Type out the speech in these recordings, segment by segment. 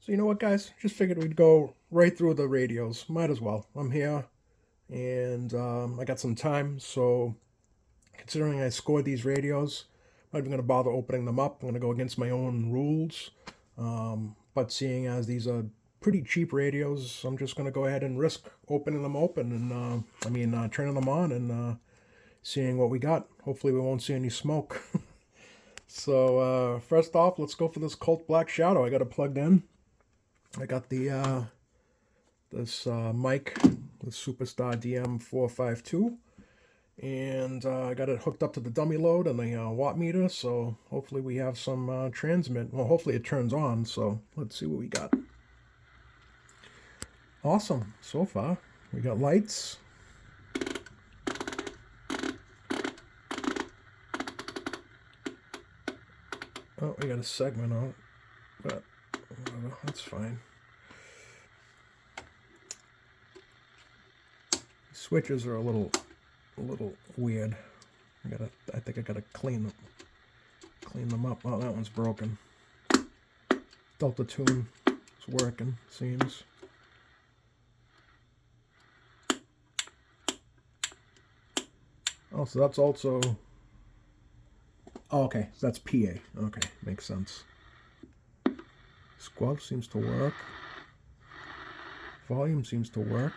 So you know what, guys? Just figured we'd go right through the radios. Might as well. I'm here, and I got some time. So considering I scored these radios, I'm not even going to bother opening them up. I'm going to go against my own rules. But seeing as these are pretty cheap radios, I'm just going to go ahead and risk opening them open and turning them on and seeing what we got. Hopefully we won't see any smoke. So first off, let's go for this Colt Black Shadow. I got it plugged in. I got the this mic, the Superstar DM452, and I got it hooked up to the dummy load and the watt meter. So hopefully we have some transmit. Well, hopefully it turns on. So let's see what we got. Awesome so far. We got lights. Oh, we got a segment out, but whatever, that's fine. Switches are a little weird. I think I gotta clean them up. Oh, that one's broken. Delta tune is working, seems. Oh, so that's also. Oh, okay, so that's PA. Okay, makes sense. Squelch seems to work. Volume seems to work.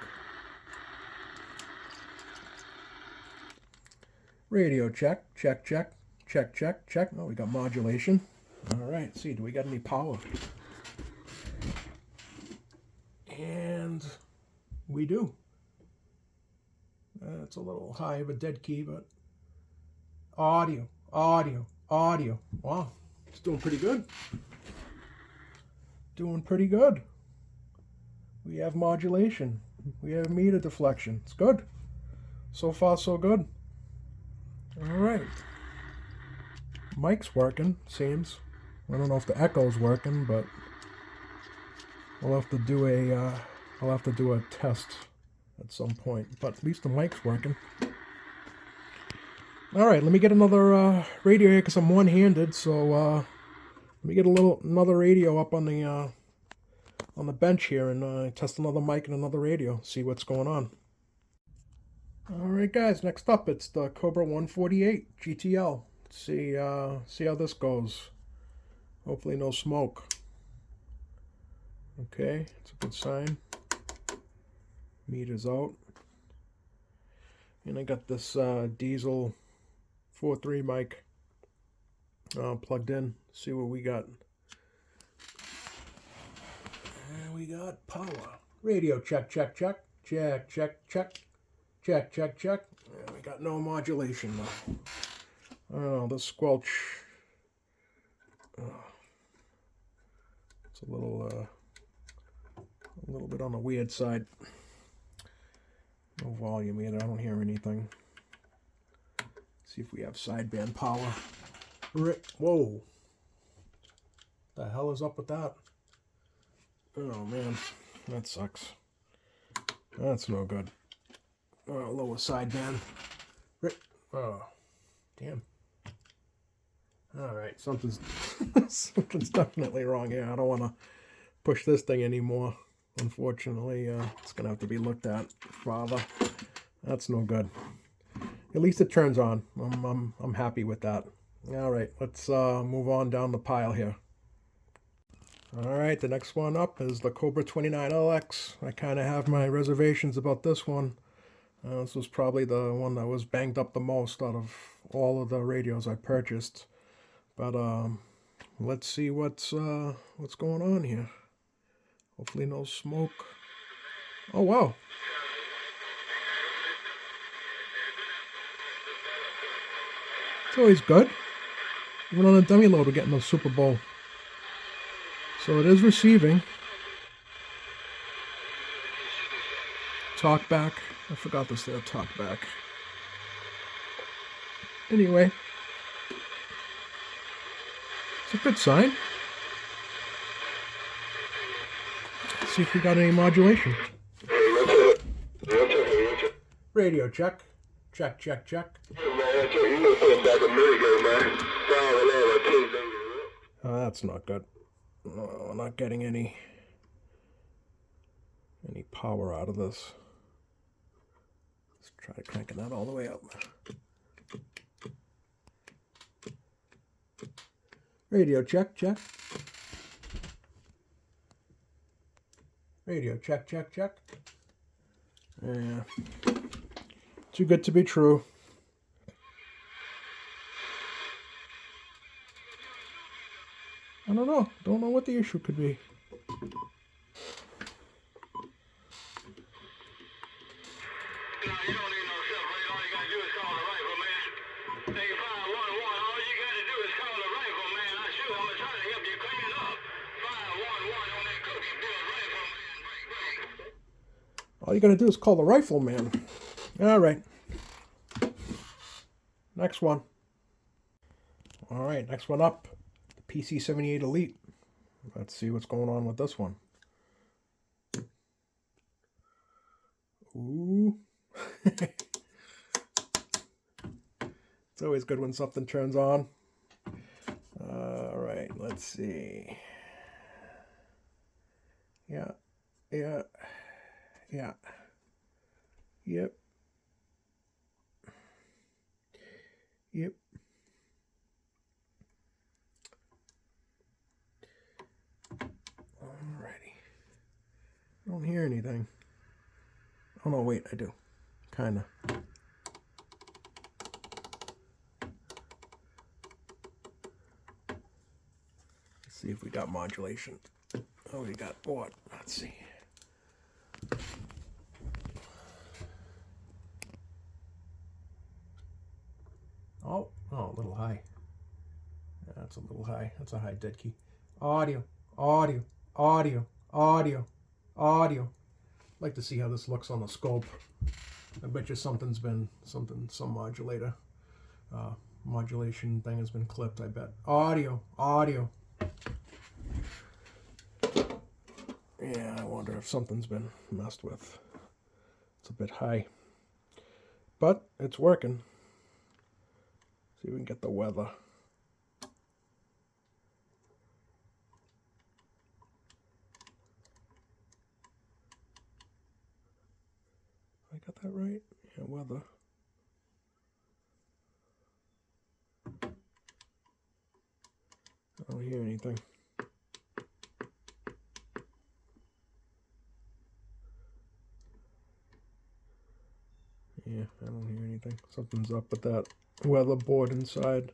Radio check, check, check, check, check, check. Oh, we got modulation. All right, let's see, do we got any power? And we do. It's a little high of a dead key, but audio. Wow, it's doing pretty good. Doing pretty good. We have modulation. We have meter deflection. It's good. So far, so good. All right. Mic's working, seems. I don't know if the echo's working, but I'll have to do a test at some point. But at least the mic's working. All right, let me get another radio here because I'm one-handed. So let me get another radio up on the bench here and test another mic and another radio. See what's going on. All right, guys. Next up, it's the Cobra 148 GTL. Let's see how this goes. Hopefully, no smoke. Okay, it's a good sign. Meter's out, and I got this diesel 4.3 mic plugged in. See what we got. And we got power. Radio check, check, check, check, check, check, check, check, check. And we got no modulation though. Oh, the squelch. It's a little bit on the weird side. No volume either. I don't hear anything. See if we have sideband power. Whoa. The hell is up with that? Oh man, that sucks. That's no good. Oh, lower sideband. Oh, damn. All right, something's definitely wrong here. I don't want to push this thing anymore. Unfortunately, it's gonna have to be looked at farther. That's no good. At least it turns on. I'm happy with that. All right, let's move on down the pile here. All right, the next one up is the Cobra 29LX. I kind of have my reservations about this one. This was probably the one that was banged up the most out of all of the radios I purchased. But let's see what's going on here. Hopefully no smoke. Oh, wow. It's always good. Even on a dummy load, we're getting the Super Bowl. So it is receiving. Talk back. I forgot this there, talk back. Anyway. It's a good sign. Let's see if we got any modulation. Radio check. Check, check, check. Oh, that's not good. No, we're not getting any power out of this. Let's try cranking that all the way up. Radio check, check. Radio check, check, check. Yeah. Too good to be true. I don't know. Don't know what the issue could be. All you gotta do is call the rifleman. All right. Next one. All right, next one up. The PC-78 Elite. Let's see what's going on with this one. Ooh. It's always good when something turns on. All right, let's see. Yeah. Yep. Alrighty. I don't hear anything. Oh no, wait, I do. Kinda. Let's see if we got modulation. Oh, we got what? Let's see. Oh, a little high. Yeah, that's a little high. That's a high dead key. Audio. I'd like to see how this looks on the scope. I bet you some modulator, modulation thing has been clipped, I bet. Audio. Yeah, I wonder if something's been messed with. It's a bit high. But it's working. See if we can get the weather. I got that right? Yeah, weather. I don't hear anything. Yeah, I don't hear anything. Something's up with that weather board inside.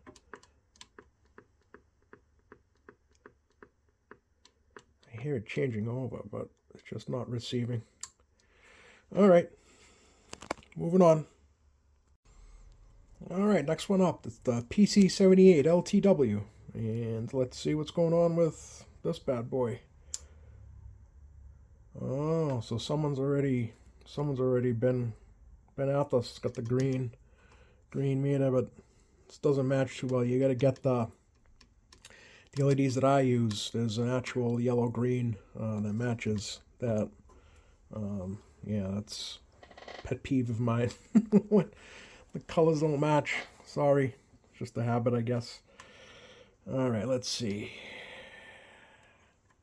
I hear it changing over, but it's just not receiving. All right, moving on. All right, next one up. It's the PC-78 LTW. And let's see what's going on with this bad boy. Oh, so someone's already been out this. It's got the green meter, but this doesn't match too well. You got to get the LEDs that I use. There's an actual yellow-green that matches that. Yeah, that's a pet peeve of mine. When the colors don't match. Sorry, it's just a habit, I guess. All right, let's see.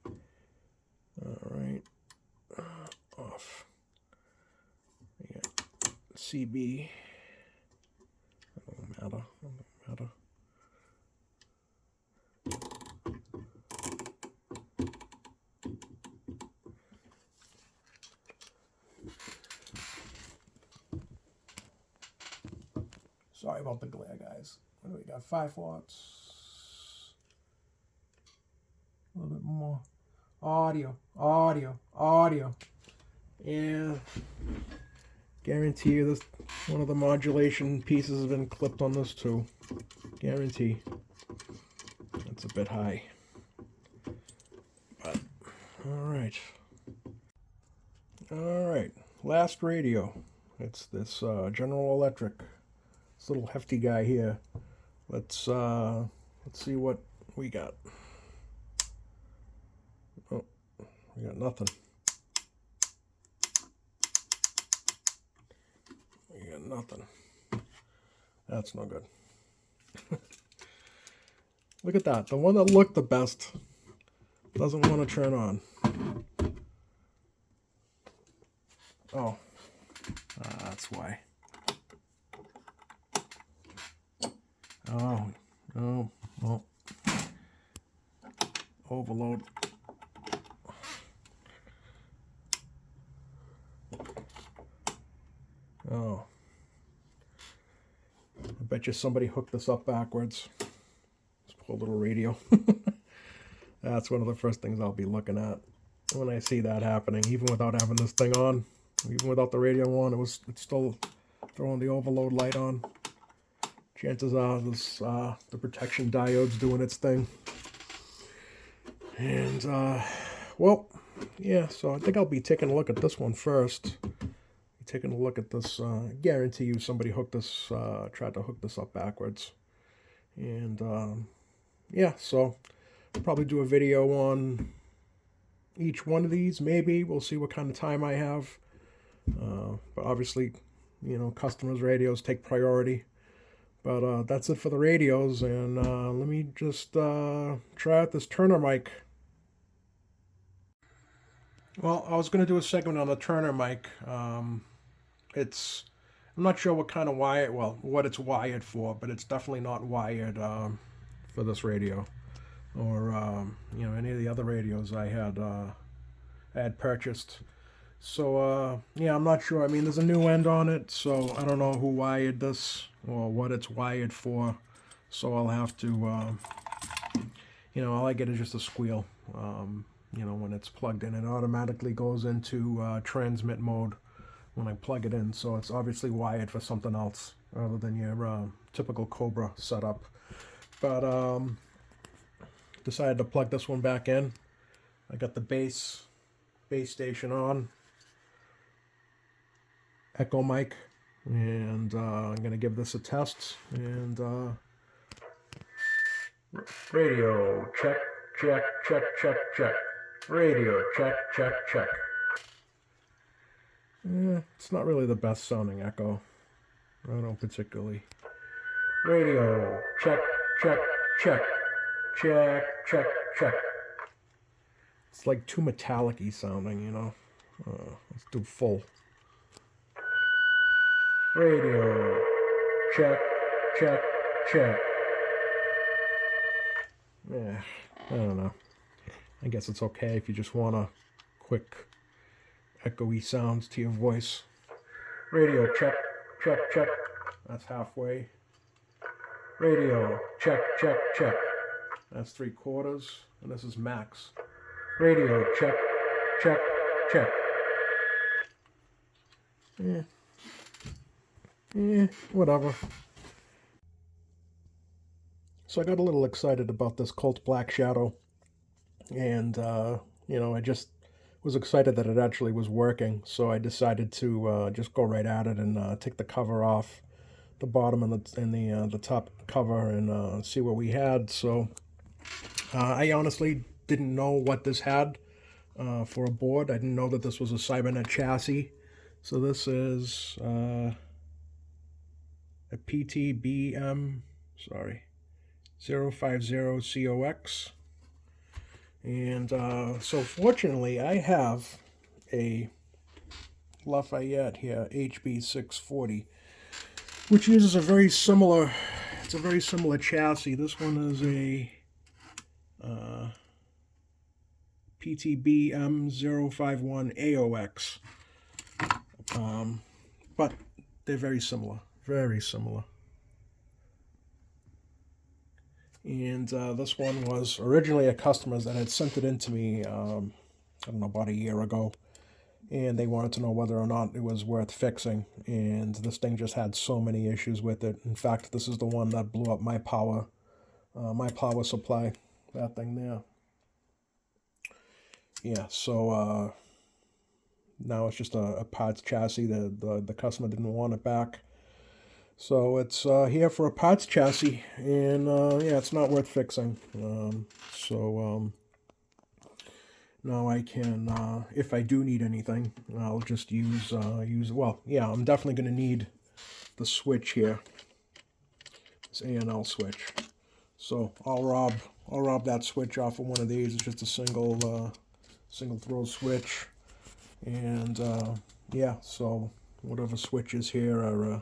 All right, off. Yeah, CB. Don't matter. Sorry about the glare, guys. What do we got? 5 watts. A little bit more. Audio. Yeah. Guarantee you this one of the modulation pieces has been clipped on this too. Guarantee. That's a bit high. But alright. Alright. Last radio. It's this General Electric. This little hefty guy here. Let's see what we got. Oh, we got nothing. We got nothing. That's no good. Look at that. The one that looked the best doesn't want to turn on. Oh, that's why. Oh, oh, well, overload. Oh, I bet you somebody hooked this up backwards. This poor little radio. That's one of the first things I'll be looking at when I see that happening. Even without having this thing on, even without the radio on, it's still throwing the overload light on. Chances are this the protection diode's doing its thing. And well, yeah. So I think I'll be taking a look at this one first. Taking a look at this. Guarantee you somebody hooked this, tried to hook this up backwards. And yeah, so I'll probably do a video on each one of these. Maybe we'll see what kind of time I have. But obviously, you know, customers' radios take priority. But that's it for the radios, and let me just try out this Turner mic. Well, I was going to do a segment on the Turner mic. I'm not sure what kind of wire, well, what it's wired for, but it's definitely not wired for this radio, or you know, any of the other radios I had purchased. So yeah, I'm not sure. I mean, there's a new end on it, so I don't know who wired this or what it's wired for. So I'll have to, you know, all I get is just a squeal. You know, when it's plugged in, it automatically goes into transmit mode when I plug it in. So it's obviously wired for something else other than your typical Cobra setup. But decided to plug this one back in. I got the base station on. Echo mic, and I'm going to give this a test, and radio check, check, check, check, check, radio check, check, check. It's not really the best sounding echo. I don't particularly. Radio check, check, check, check, check, check. It's like too metallic-y sounding, you know. Let's do full. Radio check, check, check. Yeah, I don't know. I guess it's okay if you just want a quick echoey sounds to your voice. Radio check, check, check. That's halfway. Radio check, check, check. That's 3/4, and this is max. Radio check, check, check. Whatever. So I got a little excited about this Colt Black Shadow, and you know, I just was excited that it actually was working. So I decided to just go right at it and take the cover off, the bottom and the top cover, and see what we had. So I honestly didn't know what this had for a board. I didn't know that this was a Cybernet chassis. So this is a pt.2, 050COX. And so fortunately I have a Lafayette here, HB640, which uses a very similar chassis. This one is a PTBM051AOX. But they're very similar. And this one was originally a customer that had sent it in to me, I don't know, about a year ago. And they wanted to know whether or not it was worth fixing. And this thing just had so many issues with it. In fact, this is the one that blew up my power supply. That thing there. Yeah, so now it's just a parts chassis. The customer didn't want it back. So it's here for a parts chassis, and yeah, it's not worth fixing. Now I can, if I do need anything, I'll just use, well, yeah, I'm definitely going to need the switch here, this A&L switch. So I'll rob that switch off of one of these. It's just a single throw switch, and yeah, so whatever switches here are,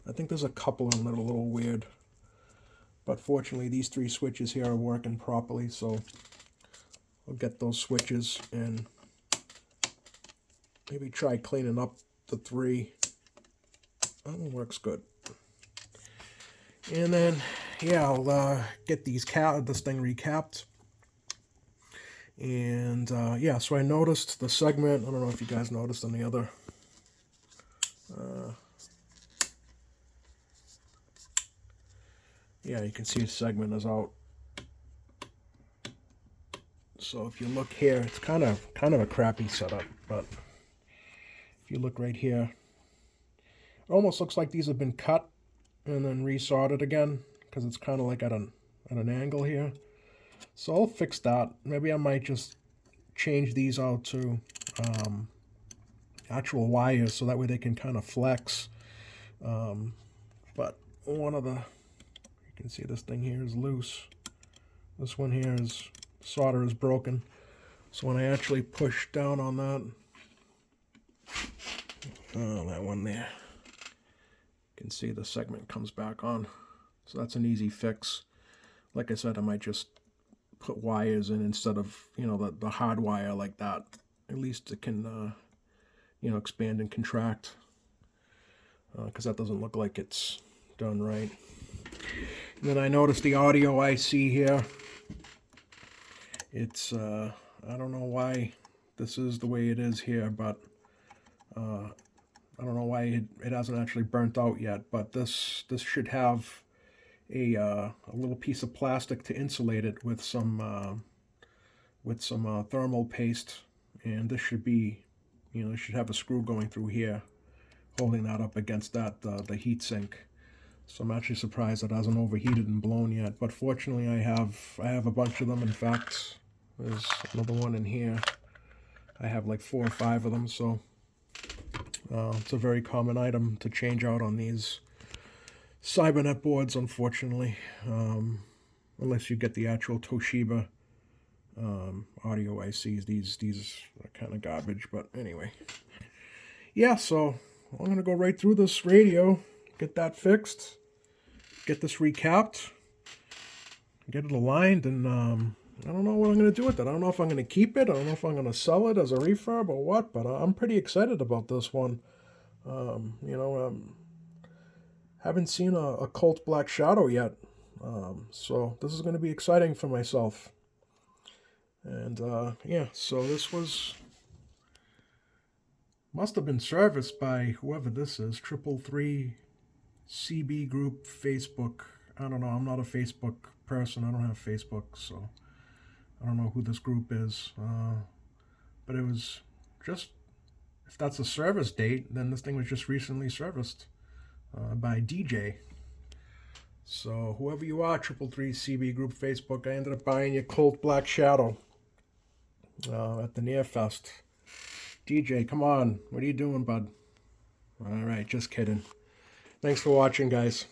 I think there's a couple of them that are a little weird. But fortunately, these 3 switches here are working properly, so I'll get those switches and maybe try cleaning up the 3. That one works good. And then, yeah, I'll get this thing recapped. And yeah, so I noticed the segment. I don't know if you guys noticed on the other. Yeah, you can see the segment is out. So if you look here, it's kind of a crappy setup, but if you look right here, it almost looks like these have been cut and then resoldered again, because it's kind of like at an angle here. So I'll fix that. Maybe I might just change these out to actual wires, so that way they can kind of flex. But one of the, you can see this thing here is loose. This one here is, solder is broken. So when I actually push down on that, that one there, you can see the segment comes back on. So that's an easy fix. Like I said, I might just put wires in instead of, you know, the hard wire like that. At least it can, you know, expand and contract, because that doesn't look like it's done right. And then I noticed the audio IC here. It's, I don't know why this is the way it is here, but I don't know why it hasn't actually burnt out yet, but this should have a little piece of plastic to insulate it with some thermal paste, and this should be, you know, it should have a screw going through here, holding that up against that the heat sink. So I'm actually surprised it hasn't overheated and blown yet. But fortunately, I have a bunch of them. In fact, there's another one in here. I have like 4 or 5 of them. So it's a very common item to change out on these Cybernet boards, unfortunately, unless you get the actual Toshiba audio ICs. These are kind of garbage, but anyway. Yeah, so I'm going to go right through this radio, get that fixed, get this recapped, get it aligned, and I don't know what I'm going to do with it. I don't know if I'm going to keep it. I don't know if I'm going to sell it as a refurb or what, but I'm pretty excited about this one. You know, haven't seen a Colt Black Shadow yet, so this is going to be exciting for myself. And yeah, so this must have been serviced by whoever this is, 333 CB Group Facebook. I don't know, I'm not a Facebook person, I don't have Facebook, so I don't know who this group is. But it was just, if that's a service date, then this thing was just recently serviced by DJ. So whoever you are, 333 CB Group Facebook, I ended up buying your Colt Black Shadow at the Near Fest. DJ, come on. What are you doing, bud? All right, just kidding. Thanks for watching, guys.